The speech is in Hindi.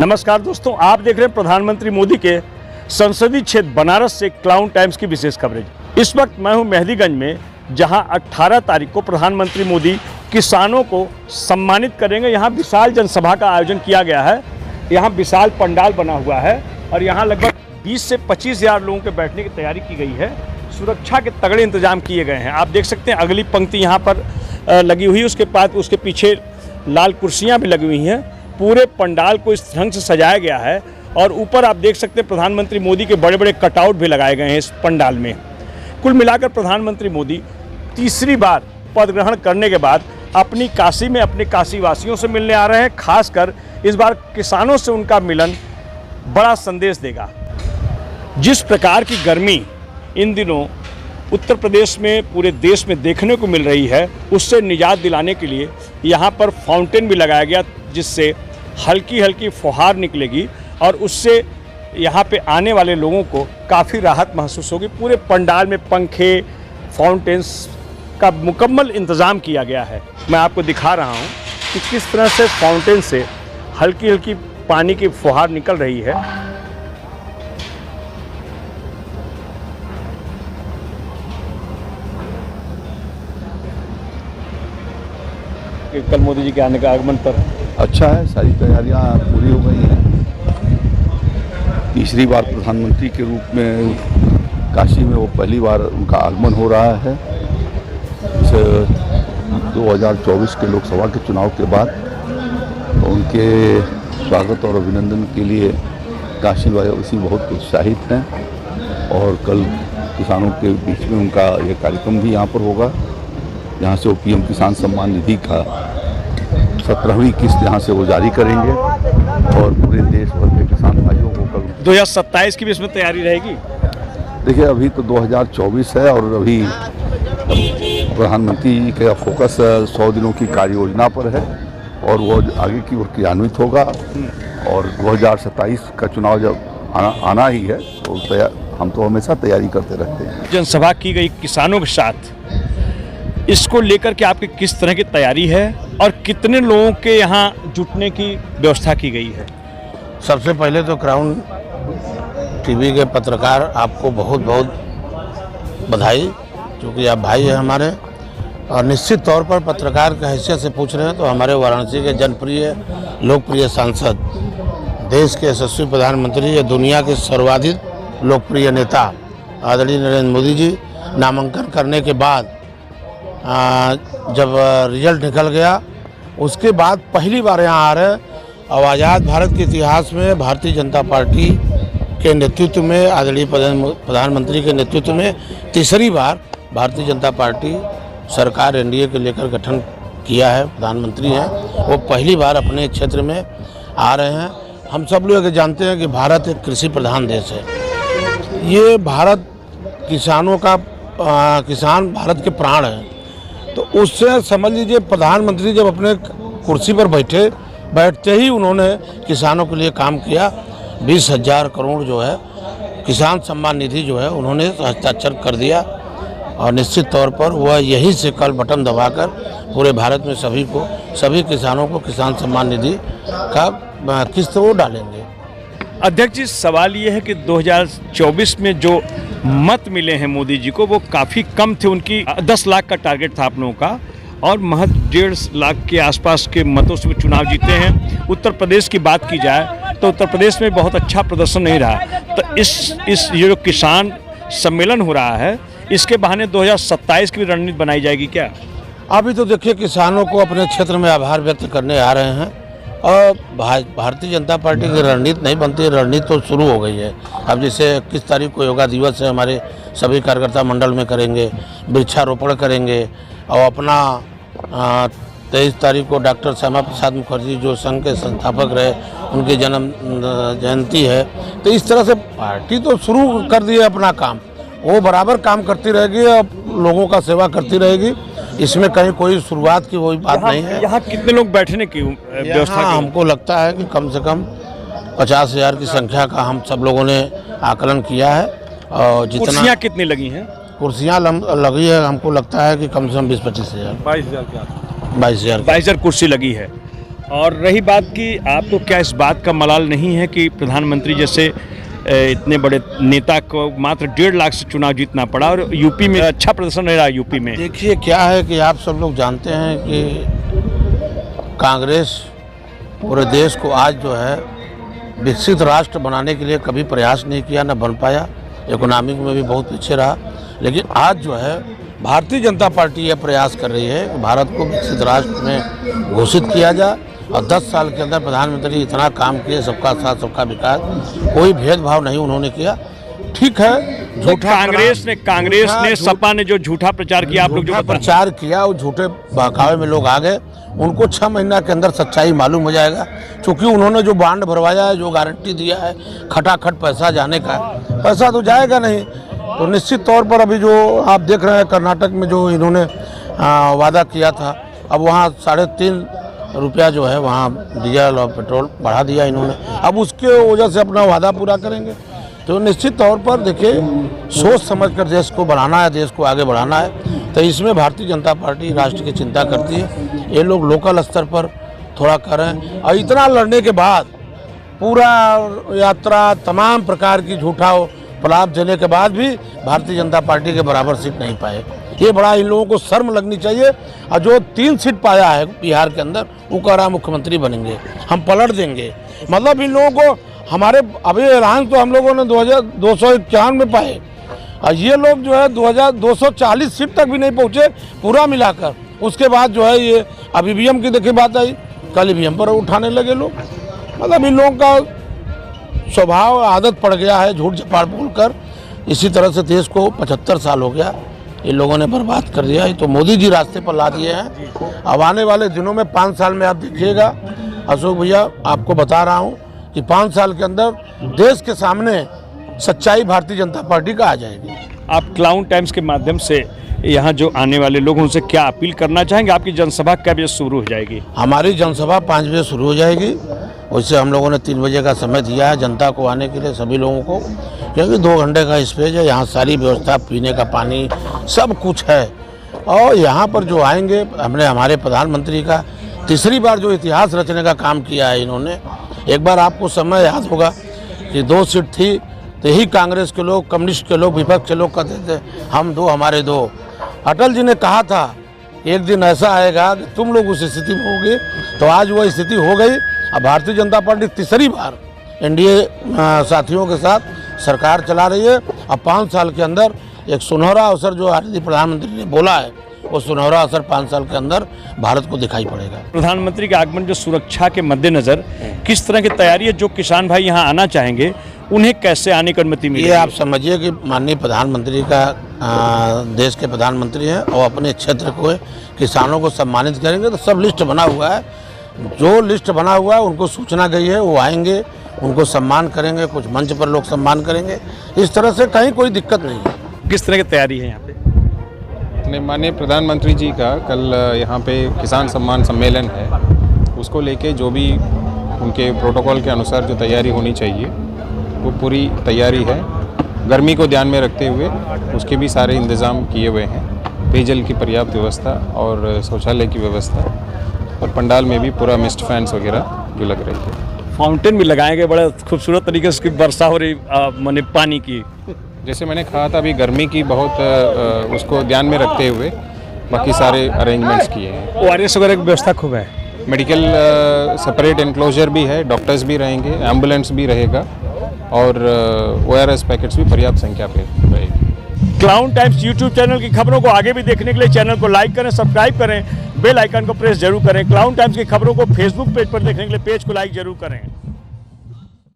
नमस्कार दोस्तों, आप देख रहे हैं प्रधानमंत्री मोदी के संसदीय क्षेत्र बनारस से क्लाउन टाइम्स की विशेष कवरेज। इस वक्त मैं हूं मेहदीगंज में, जहां 18 तारीख को प्रधानमंत्री मोदी किसानों को सम्मानित करेंगे। यहां विशाल जनसभा का आयोजन किया गया है। यहां विशाल पंडाल बना हुआ है और यहां लगभग 20 से 25 हज़ार लोगों के बैठने की तैयारी की गई है। सुरक्षा के तगड़े इंतजाम किए गए हैं। आप देख सकते हैं अगली पंक्ति यहाँ पर लगी हुई है, उसके बाद उसके पीछे लाल कुर्सियाँ भी लगी हुई हैं। पूरे पंडाल को इस ढंग से सजाया गया है और ऊपर आप देख सकते हैं प्रधानमंत्री मोदी के बड़े बड़े कटआउट भी लगाए गए हैं इस पंडाल में। कुल मिलाकर प्रधानमंत्री मोदी तीसरी बार पद ग्रहण करने के बाद अपनी काशी में अपने काशीवासियों से मिलने आ रहे हैं। खासकर इस बार किसानों से उनका मिलन बड़ा संदेश देगा। जिस प्रकार की गर्मी इन दिनों उत्तर प्रदेश में पूरे देश में देखने को मिल रही है, उससे निजात दिलाने के लिए यहाँ पर फाउंटेन भी लगाया गया, जिससे हल्की हल्की फुहार निकलेगी और उससे यहाँ पे आने वाले लोगों को काफ़ी राहत महसूस होगी। पूरे पंडाल में पंखे, फाउंटेन्स का मुकम्मल इंतज़ाम किया गया है। मैं आपको दिखा रहा हूँ कि किस तरह से फाउंटेन से हल्की हल्की पानी की फुहार निकल रही है। कल मोदी जी के आने का आगमन पर अच्छा है, सारी तैयारियां पूरी हो गई हैं। तीसरी बार प्रधानमंत्री के रूप में काशी में वो पहली बार उनका आगमन हो रहा है। इस 2024 के लोकसभा के चुनाव के बाद तो उनके स्वागत और अभिनंदन के लिए काशी वासी बहुत उत्साहित हैं और कल किसानों के बीच में उनका ये कार्यक्रम भी यहाँ पर होगा, यहाँ से वो पीएम किसान सम्मान निधि का 17वीं किस्त यहाँ से वो जारी करेंगे और पूरे देश भर के किसान भाइयों को कल 2027 की भी इसमें तैयारी रहेगी। देखिए, अभी तो 2024 है और अभी प्रधानमंत्री का फोकस 100 दिनों की कार्य योजना पर है और वो आगे की ओर क्रियान्वित होगा और 2027 का चुनाव जब आना ही है तो हम तो हमेशा तैयारी करते रहते हैं। जनसभा की गई किसानों के साथ, इसको लेकर के आपकी किस तरह की तैयारी है और कितने लोगों के यहाँ जुटने की व्यवस्था की गई है? सबसे पहले तो क्राउन टीवी के पत्रकार आपको बहुत बहुत बधाई, क्योंकि आप भाई हैं हमारे और निश्चित तौर पर पत्रकार की हैसियत से पूछ रहे हैं तो हमारे वाराणसी के जनप्रिय लोकप्रिय सांसद, देश के यशस्वी प्रधानमंत्री या दुनिया के सर्वाधिक लोकप्रिय नेता आदरणीय नरेंद्र मोदी जी नामांकन करने के बाद जब रिजल्ट निकल गया उसके बाद पहली बार यहाँ आ रहे हैं और आज़ाद भारत के इतिहास में भारतीय जनता पार्टी के नेतृत्व में, आदरणीय प्रधानमंत्री के नेतृत्व में तीसरी बार भारतीय जनता पार्टी सरकार एनडीए के लेकर गठन किया है। प्रधानमंत्री हैं वो पहली बार अपने क्षेत्र में आ रहे हैं। हम सब लोग जानते हैं कि भारत एक कृषि प्रधान देश है। ये भारत किसानों का किसान भारत के प्राण हैं, तो उससे समझ लीजिए प्रधानमंत्री जब अपने कुर्सी पर बैठते ही उन्होंने किसानों के लिए काम किया। 20,000 करोड़ जो है किसान सम्मान निधि जो है उन्होंने हस्ताक्षर कर दिया और निश्चित तौर पर वह यहीं से कल बटन दबाकर पूरे भारत में सभी किसानों को किसान सम्मान निधि का किस्त वो डालेंगे। अध्यक्ष जी, सवाल ये है कि 2024 में जो मत मिले हैं मोदी जी को वो काफ़ी कम थे। उनकी 10 लाख का टारगेट था आप लोगों का और महज 1.5 लाख के आसपास के मतों से वो चुनाव जीते हैं। उत्तर प्रदेश की बात की जाए तो उत्तर प्रदेश में बहुत अच्छा प्रदर्शन नहीं रहा। तो इस ये जो किसान सम्मेलन हो रहा है, इसके बहाने 2027 की भी रणनीति बनाई जाएगी क्या? अभी तो देखिए, किसानों को अपने क्षेत्र में आभार व्यक्त करने आ रहे हैं और भारतीय जनता पार्टी की रणनीति नहीं बनती, रणनीति तो शुरू हो गई है। अब जैसे 21 तारीख को योगा दिवस है, हमारे सभी कार्यकर्ता मंडल में करेंगे, वृक्षारोपण करेंगे और अपना 23 तारीख को डॉक्टर श्यामा प्रसाद मुखर्जी जो संघ के संस्थापक रहे उनकी जन्म जयंती है। तो इस तरह से पार्टी तो शुरू कर दी है अपना काम, वो बराबर काम करती रहेगी और लोगों का सेवा करती रहेगी। इसमें कहीं कोई शुरुआत की कोई बात नहीं है। यहाँ कितने लोग बैठने की व्यवस्था? हमको लगता है कि कम से कम 50,000 की संख्या का हम सब लोगों ने आकलन किया है। और जितना कुर्सियाँ कितनी लगी हैं? कुर्सियाँ लगी है, हमको लगता है कि कम से कम 20-25 हज़ार, 22,000 के आसपास। 22,000 22,000 कुर्सी लगी है। और रही बात की, आपको क्या इस बात का मलाल नहीं है कि प्रधानमंत्री जैसे इतने बड़े नेता को मात्र 1.5 लाख से चुनाव जीतना पड़ा और यूपी में अच्छा प्रदर्शन रहा यूपी में? देखिए क्या है कि आप सब लोग जानते हैं कि कांग्रेस पूरे देश को आज जो है विकसित राष्ट्र बनाने के लिए कभी प्रयास नहीं किया, न बन पाया। इकोनॉमिक में भी बहुत पीछे रहा। लेकिन आज जो है भारतीय जनता पार्टी यह प्रयास कर रही है कि भारत को विकसित राष्ट्र में घोषित किया जाए और 10 साल के अंदर प्रधानमंत्री इतना काम किए, सबका साथ सबका विकास, कोई भेदभाव नहीं उन्होंने किया। ठीक है, कांग्रेस ने सपा ने जो झूठा प्रचार किया, आप लोग जो प्रचार किया, वो झूठे बहकावे में लोग आ गए। उनको 6 महीना के अंदर सच्चाई मालूम हो जाएगा, क्योंकि उन्होंने जो बांड भरवाया है, जो गारंटी दिया है, खटाखट पैसा जाने का, पैसा तो जाएगा नहीं। तो निश्चित तौर पर अभी जो आप देख रहे हैं कर्नाटक में जो इन्होंने वादा किया था, अब वहाँ 3.5 रुपया जो है वहाँ डीजल और पेट्रोल बढ़ा दिया इन्होंने। अब उसके वजह से अपना वादा पूरा करेंगे। तो निश्चित तौर पर देखिए, सोच समझकर देश को बढ़ाना है, देश को आगे बढ़ाना है। तो इसमें भारतीय जनता पार्टी राष्ट्र की चिंता करती है। ये लोग लोकल स्तर पर थोड़ा करें, और इतना लड़ने के बाद पूरा यात्रा तमाम प्रकार की झूठा प्रलाप देने के बाद भी भारतीय जनता पार्टी के बराबर सीट नहीं पाए। ये बड़ा इन लोगों को शर्म लगनी चाहिए। और जो 3 सीट पाया है बिहार के अंदर, वो कह रहा मुख्यमंत्री बनेंगे, हम पलट देंगे। मतलब इन लोगों को हमारे अभी ऐलान तो हम लोगों ने 2251 में पाए, और ये लोग जो है 2240 सीट तक भी नहीं पहुँचे पूरा मिलाकर। उसके बाद जो है ये अब ईवीएम की देखिए बात आई, कल ईवीएम पर उठाने लगे लोग। मतलब इन लोगों का स्वभाव, आदत पड़ गया है झूठ झपाट बोलकर। इसी तरह से देश को 75 साल हो गया इन लोगों ने बर्बाद कर दिया है। तो मोदी जी रास्ते पर ला दिए हैं। अब आने वाले दिनों में 5 साल में आप देखिएगा अशोक भैया, आपको बता रहा हूँ कि 5 साल के अंदर देश के सामने सच्चाई भारतीय जनता पार्टी का आ जाएगी। आप क्लाउन टाइम्स के माध्यम से यहाँ जो आने वाले लोग उनसे क्या अपील करना चाहेंगे? आपकी जनसभा कब बजे शुरू हो जाएगी? हमारी जनसभा 5 बजे शुरू हो जाएगी। वैसे हम लोगों ने 3 बजे का समय दिया है जनता को आने के लिए, सभी लोगों को, क्योंकि 2 घंटे का स्पेस है। यहाँ सारी व्यवस्था, पीने का पानी, सब कुछ है। और यहाँ पर जो आएंगे, हमने हमारे प्रधानमंत्री का तीसरी बार जो इतिहास रचने का काम किया है इन्होंने। एक बार आपको समय याद होगा कि 2 सीट थी, तो यही कांग्रेस के लोग, कम्युनिस्ट के लोग, विपक्ष के लोग कहते थे हम 2 हमारे 2। अटल जी ने कहा था एक दिन ऐसा आएगा कि तुम लोग उस स्थिति में होगे, तो आज वह स्थिति हो गई। अब भारतीय जनता पार्टी तीसरी बार एनडीए साथियों के साथ सरकार चला रही है। अब 5 साल के अंदर एक सुनहरा अवसर जो आदरणीय प्रधानमंत्री ने बोला है, वो सुनहरा असर 5 साल के अंदर भारत को दिखाई पड़ेगा। प्रधानमंत्री के आगमन जो सुरक्षा के मद्देनजर किस तरह की तैयारी है? जो किसान भाई यहाँ आना चाहेंगे उन्हें कैसे आने की अनुमति मिलेगी? ये आप समझिए कि माननीय प्रधानमंत्री का देश के प्रधानमंत्री हैं और अपने क्षेत्र को किसानों को सम्मानित करेंगे। तो सब लिस्ट बना हुआ है, जो लिस्ट बना हुआ है उनको सूचना गई है, वो आएंगे, उनको सम्मान करेंगे। कुछ मंच पर लोग सम्मान करेंगे। इस तरह से कहीं कोई दिक्कत नहीं है। किस तरह की तैयारी है यहाँ पे? माननीय प्रधानमंत्री जी का कल यहाँ पे किसान सम्मान सम्मेलन है, उसको लेके जो भी उनके प्रोटोकॉल के अनुसार जो तैयारी होनी चाहिए वो पूरी तैयारी है। गर्मी को ध्यान में रखते हुए उसके भी सारे इंतज़ाम किए हुए हैं। पेयजल की पर्याप्त व्यवस्था और शौचालय की व्यवस्था, और पंडाल में भी पूरा मिस्ट फैंस वगैरह जो लग रही है। फाउंटेन भी लगाए गए, बड़ा खूबसूरत तरीके से वर्षा हो रही माने पानी की। जैसे मैंने कहा था, अभी गर्मी की बहुत उसको ध्यान में रखते हुए बाकी सारे अरेंजमेंट्स किए हैं। ORS वगैरह की व्यवस्था खूब है। मेडिकल सेपरेट एनक्लोजर भी है, डॉक्टर्स भी रहेंगे, एम्बुलेंस भी रहेगा, और ORS पैकेट्स भी पर्याप्त संख्या पे रहेगी। क्लाउन टाइम्स यूट्यूब चैनल की खबरों को आगे भी देखने के लिए चैनल को लाइक करें, सब्सक्राइब करें, बेल आइकन को प्रेस जरूर करें। क्लाउन टाइम्स की खबरों को फेसबुक पेज पर देखने के लिए पेज को लाइक जरूर करें।